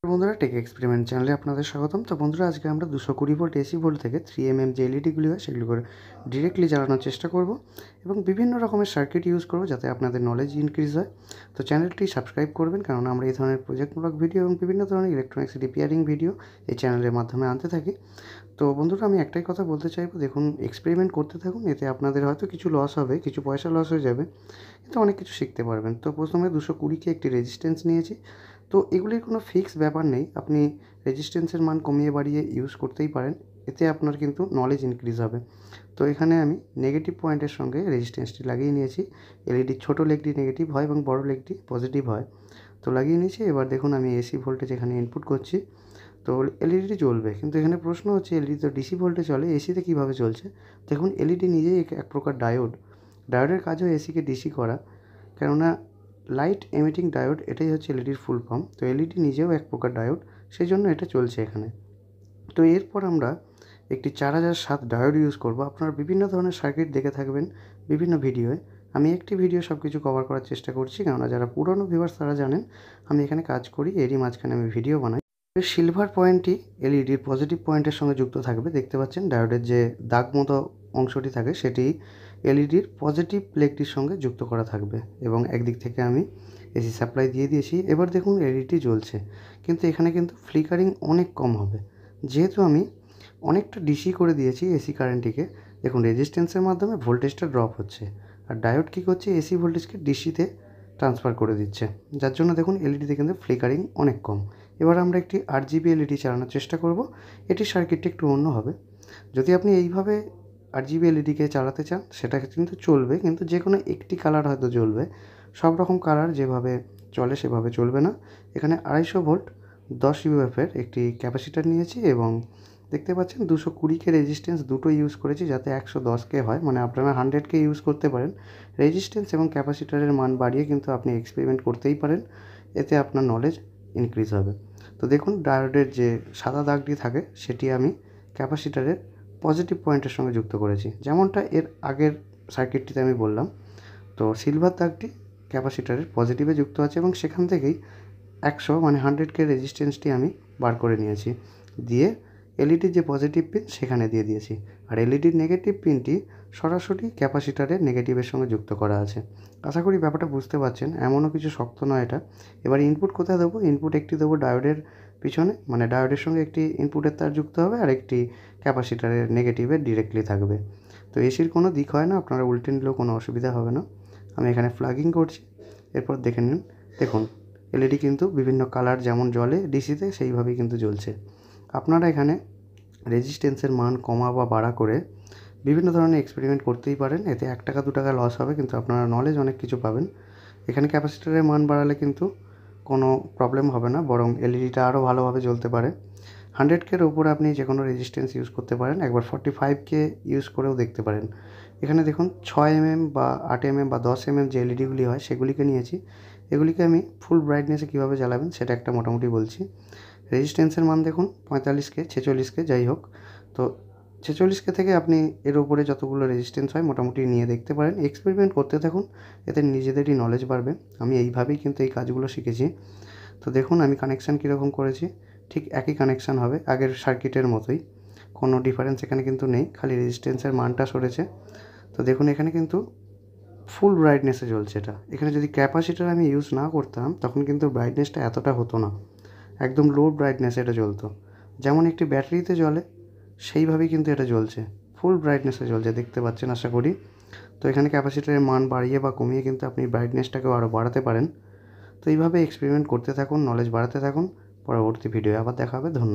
বন্ধুরা take experiment চ্যানেলে আপনাদের স্বাগতম। তো বন্ধুরা, আজকে আমরা 220 ভোল্ট এসি ভোল্ট থেকে 3 যে এলইডিগুলি হয় সেগুলো করে ডিরেক্টলি জ্বালানোর চেষ্টা করব এবং বিভিন্ন রকমের সার্কিট ইউজ করব যাতে আপনাদের নলেজ ইনক্রিজ হয়। তো চ্যানেলটি সাবস্ক্রাইব করবেন, কারণ আমরা এই ধরনের প্রজেক্টমূলক ভিডিও এবং বিভিন্ন ধরনের ইলেকট্রনিক্স রিপেয়ারিং ভিডিও এই চ্যানেলের মাধ্যমে আনতে থাকি। তো বন্ধুরা, আমি একটাই কথা বলতে চাইবো, দেখুন, এক্সপেরিমেন্ট করতে থাকুন। এতে আপনাদের হয়তো কিছু লস হবে, কিছু পয়সা লস হয়ে যাবে, কিন্তু অনেক কিছু শিখতে পারবেন। তো প্রথমে 220 একটি রেজিস্ট্যান্স নিয়েছি। তো এগুলির কোনো ফিক্স ব্যাপার নেই, আপনি রেজিস্ট্যান্সের মান কমিয়ে বাড়িয়ে ইউজ করতেই পারেন, এতে আপনার কিন্তু নলেজ ইনক্রিজ হবে। তো এখানে আমি নেগেটিভ পয়েন্টের সঙ্গে রেজিস্ট্যান্সটি লাগিয়ে নিয়েছি। এলইডির ছোটো লেগটি নেগেটিভ হয় এবং বড় লেগটি পজিটিভ হয়। তো লাগিয়ে নিয়েছি। এবার দেখুন, আমি এসি ভোল্টেজ এখানে ইনপুট করছি। তো এলইডিটি জ্বলবে, কিন্তু এখানে প্রশ্ন হচ্ছে এলইডি তো ডিসি ভোল্টে চলে, এসিতে কীভাবে চলছে? দেখুন, এলইডি নিজেই এক প্রকার ডায়োড। ডায়োডের কাজও এসিকে ডিসি করা, কেননা লাইট এমিটিং ডায়োড, এটাই হচ্ছে এলইডির ফুল ফর্ম। তো এলইডি নিজেও এক প্রকার ডায়োড, সেই জন্য এটা চলছে এখানে। তো এরপর আমরা একটি 4007 ডায়োড ইউজ করব। আপনারা বিভিন্ন ধরনের সার্কিট দেখে থাকবেন বিভিন্ন ভিডিওয়ে। আমি একটি ভিডিও সব কিছু কভার করার চেষ্টা করছি, কেননা যারা পুরনো ভিউয়ার্স তারা জানেন আমি এখানে কাজ করি, এরই মাঝখানে আমি ভিডিও বানাই। সিলভার পয়েন্টটি এলইডির পজিটিভ পয়েন্টের সঙ্গে যুক্ত থাকবে। দেখতে পাচ্ছেন ডায়োডের যে দাগ মতো অংশটি থাকে সেটি এলইডির পজিটিভ লেগটির সঙ্গে যুক্ত করা থাকবে এবং একদিক থেকে আমি এসি সাপ্লাই দিয়ে দিয়েছি। এবার দেখুন এলইডি জ্বলছে, কিন্তু এখানে কিন্তু ফ্লিকারিং অনেক কম হবে, যেহেতু আমি অনেকটা ডিসি করে দিয়েছি এসি কারেন্টটিকে। দেখুন, রেজিস্ট্যান্সের মাধ্যমে ভোল্টেজটা ড্রপ হচ্ছে, আর ডায়োড কী করছে, এসি ভোল্টেজকে ডিসিতে ট্রান্সফার করে দিচ্ছে, যার জন্য দেখুন এলইডিতে কিন্তু ফ্লিকারিং অনেক কম। এবার আমরা একটি আরজিবি এলইডি চালানোর চেষ্টা করব। এটির সার্কিটটা একটু অন্য হবে। যদি আপনি এইভাবে আরজিবি এলইডিকে চালাতে চান সেটা কিন্তু চলবে, কিন্তু যে কোনো একটি কালার হয়তো জ্বলবে, সব রকম কালার যেভাবে চলে সেভাবে চলবে না। এখানে 250 ভোল্ট 10 ইউএফের একটি ক্যাপাসিটার নিয়েছি এবং দেখতে পাচ্ছেন 220 রেজিস্ট্যান্স দুটো ইউজ করেছি, যাতে 110 হয়, মানে আপনারা 100 ইউজ করতে পারেন। রেজিস্ট্যান্স এবং ক্যাপাসিটারের মান বাড়িয়ে কিন্তু আপনি এক্সপেরিমেন্ট করতেই পারেন, এতে আপনার নলেজ ইনক্রিজ হবে। তো দেখুন, ডায়োডের যে সাদা দাগটি থাকে সেটি আমি ক্যাপাসিটারের পজিটিভ পয়েন্টের সঙ্গে যুক্ত করেছি, যেমনটা এর আগের সার্কিটটিতে আমি বললাম। তো সিলভার দাগটি ক্যাপাসিটারের পজিটিভে যুক্ত আছে এবং সেখান থেকেই 100 মানে 100 রেজিস্ট্যান্সটি আমি বার করে নিয়েছি, দিয়ে এলইডির যে পজিটিভ পিন সেখানে দিয়ে দিয়েছি, আর এলইডির নেগেটিভ পিনটি সরাসরি ক্যাপাসিটারের নেগেটিভের সঙ্গে যুক্ত করা আছে। আশা করি ব্যাপারটা বুঝতে পারছেন, এমনও কিছু শক্ত নয় এটা। এবার ইনপুট কোথায় দেবো? ইনপুট একটি দেবো ডায়োডের পিছনে, মানে ডায়োডের সঙ্গে একটি ইনপুটের তার যুক্ত হবে আর একটি ক্যাপাসিটারের নেগেটিভে ডিরেক্টলি থাকবে। তো এসির কোনো দিক হয় না, আপনারা উল্টে নিলেও কোনো অসুবিধা হবে না। আমি এখানে প্লাগিং করছি, এরপর দেখে নিন। দেখুন, এলইডি কিন্তু বিভিন্ন কালার যেমন জ্বলে ডিসিতে সেইভাবেই কিন্তু জ্বলছে। আপনারা এখানে রেজিস্ট্যান্সের মান কমা বা বাড়া করে বিভিন্ন ধরনের এক্সপেরিমেন্ট করতেই পারেন। এতে 1 টাকা 2 টাকা লস হবে, কিন্তু আপনারা নলেজ অনেক কিছু পাবেন। এখানে ক্যাপাসিটরের মান বাড়ালে কিন্তু কোনো প্রবলেম হবে না, বরং এলইডিটা আরও ভালোভাবে জ্বলতে পারে। 100 ওপরে আপনি যে কোনো রেজিস্ট্যান্স ইউজ করতে পারেন, একবার 45 ইউজ করেও দেখতে পারেন। এখানে দেখুন 6 বা 8 বা 10 যে এলইডিগুলি হয় সেগুলিকে নিয়েছি। এগুলিকে আমি ফুল ব্রাইটনেসে কীভাবে জ্বালাবেন সেটা একটা মোটামুটি বলছি। রেজিস্ট্যান্সের মান দেখুন 45 46 যাই হোক। তো 46 থেকে আপনি এর ওপরে যতগুলো রেজিস্ট্যান্স হয় মোটামুটি নিয়ে দেখতে পারেন। এক্সপেরিমেন্ট করতে থাকুন, এতে নিজেদেরই নলেজ বাড়বে। আমি এইভাবেই কিন্তু এই কাজগুলো শিখেছি। তো দেখুন আমি কানেকশান কীরকম করেছি, ঠিক একই কানেকশান হবে আগের সার্কিটের মতোই, কোনো ডিফারেন্স এখানে কিন্তু নেই, খালি রেজিস্ট্যান্সের মানটা সরেছে। তো দেখুন এখানে কিন্তু ফুল ব্রাইটনেসে জ্বলছে এটা। এখানে যদি ক্যাপাসিটার আমি ইউজ না করতাম তখন কিন্তু ব্রাইটনেসটা এতটা হতো না, একদম লো ব্রাইটনেসে এটা জ্বলতো। যেমন একটি ব্যাটারিতে জ্বলে সেইভাবেই কিন্তু এটা জ্বলছে, ফুল ব্রাইটনেসে জ্বলছে, দেখতে পাচ্ছেন আশা করি। তো এখানে ক্যাপাসিটারের মান বাড়িয়ে বা কমিয়ে কিন্তু আপনি ব্রাইটনেসটাকেও আরও বাড়াতে পারেন। তো এইভাবে এক্সপেরিমেন্ট করতে থাকুন, নলেজ বাড়াতে থাকুন। পরবর্তী ভিডিও আবার দেখা হবে। ধন্যবাদ।